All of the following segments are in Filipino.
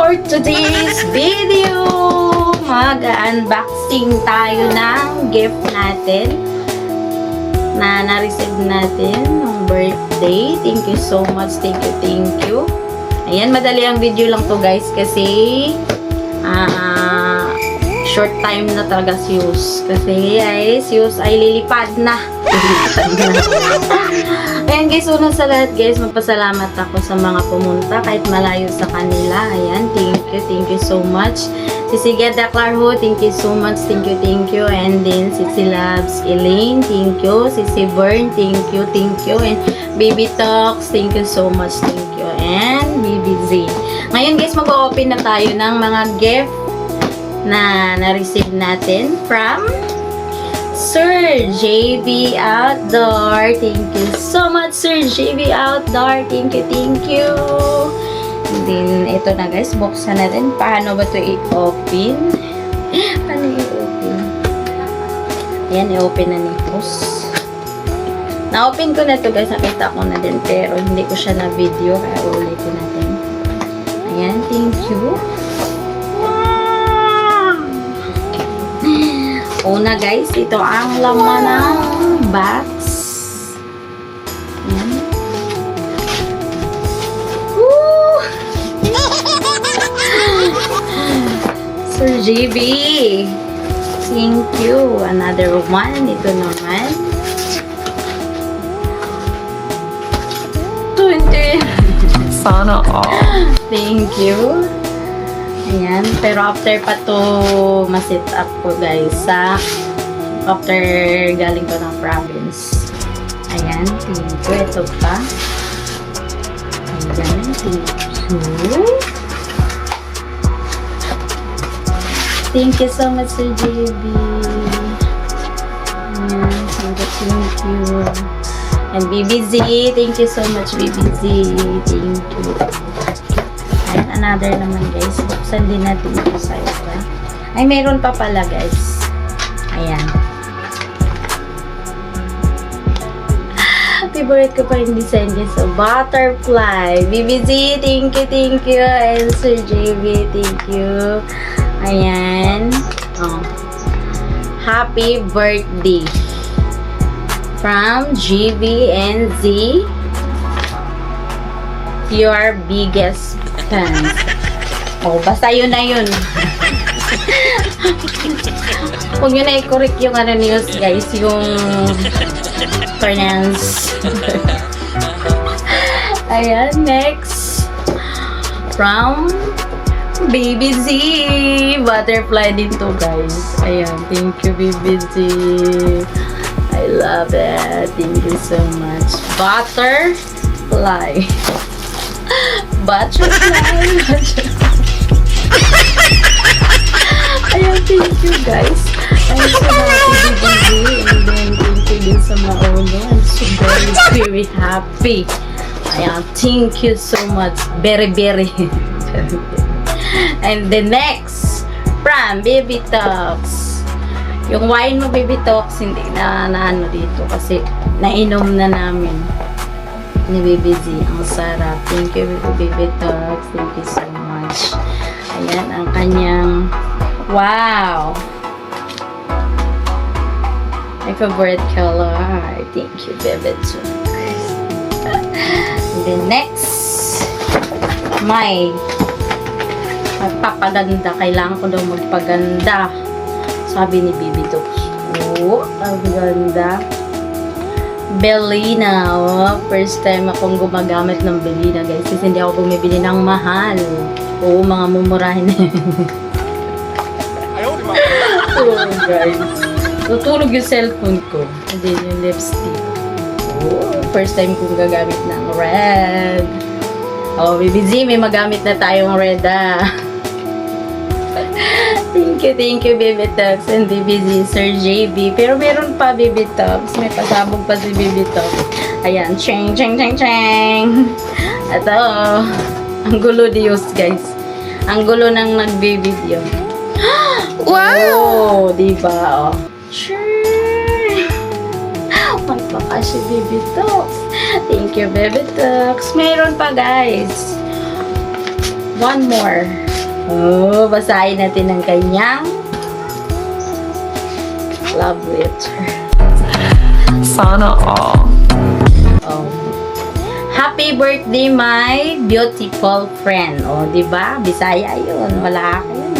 for today's video. Mag-unboxing tayo ng gift natin na na-receive natin ng birthday. Thank you so much. Thank you. Ayan, madali ang video lang to guys kasi short time na talaga si Yus. Kasi si Yus ay lilipad na. Ayan guys, una sa lahat guys, magpasalamat ako sa mga pumunta kahit malayo sa kanila. Ayan, thank you so much. Si Geda Clarho, thank you so much. Thank you. And then si Labs Elaine, thank you. Si Bern, thank you. And Baby Talks, thank you so much. Thank you. And Baby Z. Ngayon guys, mag-open na tayo ng mga gift na na-receive natin from Sir JB Outdoor. Thank you so much, Sir JB Outdoor. Thank you. And then, ito na guys, buksan natin. Paano ba ito i-open? Paano i-open? Ayan, i-open na ni Hus. Na-open ko na ito guys, nakita ko na din. Pero hindi ko siya na-video, kaya ulitin natin. Ayan, thank you. Una guys, ito ang laman ng box. Ayan. Woo! Sir JB, thank you. Another one. Ito naman. 20. Sana all. Thank you. Ayan. Pero after pa to ma-set up ko guys after galing ko ng province. Ayan. Thank you. Ito pa. Ayan. Thank you so much Sir JB. Ayan. Thank you. And BBZ. Thank you so much BBZ. Thank you. Ayan. Another naman guys. Buksan din natin ito sa isa. Ay, meron pa pala guys. Ayan. Favorite ko pa yung design guys. So, butterfly. BBZ, thank you. And Sir JB, thank you. Ayan. Oh. Happy birthday. From GB and Z. Your biggest fans. Oh, basta yun na yun. Huwag nyo na i-correct yung news guys, yung pronounce. Ayan, next. From Baby Z. Butterfly din to guys. Ayan, thank you Baby Z. I love it. Thank you so much. Butterfly. Ayan, thank you guys. I'm so happy BBZ. And then thank you din sa maulo. I'm so very happy. Ayan, thank you so much. Very. And the next from Baby Talks. Yung wine mo Baby Talks hindi na ano dito kasi nainom na namin ni BBZ. Ang sarap. Thank you Baby Talks. Thank you so much. Ayan ang kanyang wow! My favorite color. Thank you Baby Talks. And then next my magpapaganda. Kailangan ko daw magpaganda. Sabi ni Baby Talks. Oh, ang ganda. Bellina. Oh, first time akong gumagamit ng Bellina guys. Kasi hindi ako bumibili ng mahal. Oo, mga mumurahin na yun. Oh guys. Tutulog yung cellphone ko. And then yung lipstick. Oh, first time kong gagamit ng red. Oh, BBZ, may magamit na tayong red Thank you Baby Talks and BBZ, Sir JB. Pero meron pa Baby Talks. May pasabog pa si Baby Talks. Ayan, cheng. Ito, ang gulo Diyos guys. Ang gulo ng nag-video. Wow! Oh, diba? Oh. Sure. Magpaka si Baby Talks. Thank you Baby Talks. Meron pa guys. One more. Oh, basahin natin ang kanyang love letter. Sana all. Oh. Happy birthday, my beautiful friend. Oh, di ba? Bisaya yun. Wala ako yun.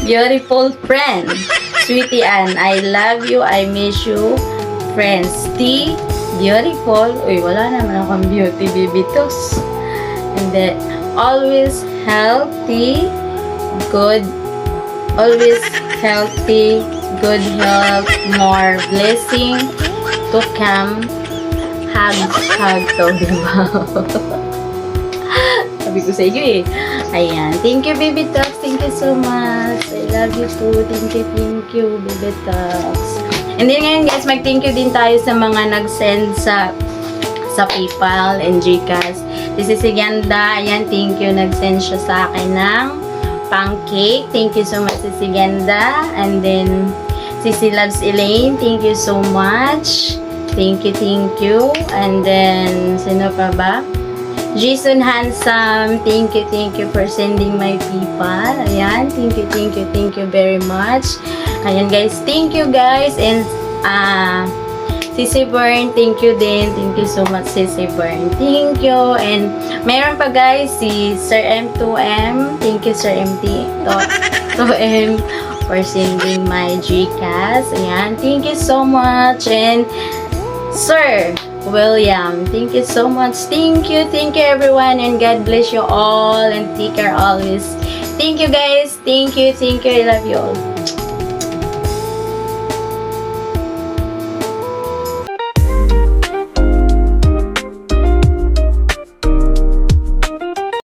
Beautiful friend. Sweetie Ann, I love you. I miss you. Friends, T. Beautiful. Uy, wala naman akong beauty, baby tos. And then, always healthy, good, always healthy, good health, more blessing to come. Hug to, di ba? Sabi ko sa iyo eh. Ayan. Thank you, baby Tox. Thank you so much. I love you too. Thank you, baby Tox. And then ngayon guys, mag-thank you din tayo sa mga nag-send sa PayPal and GCash. This is si Ganda. Ayan, thank you. Nag-send siya sa akin ng pancake. Thank you so much, si Ganda. And then, si Loves Elaine. Thank you so much. Thank you. And then, sino pa ba? Jason Handsome. Thank you for sending my PayPal. Ayan, thank you very much. Ayan guys, thank you guys. And, Sissy Byrne, thank you din. Thank you so much, Sissy Byrne. Thank you. And meron pa guys, si Sir M2M. Thank you, Sir M2M for sending my GCash. Ayan, thank you so much. And Sir William, thank you so much. Thank you everyone. And God bless you all. And take care always. Thank you guys. Thank you. I love you all.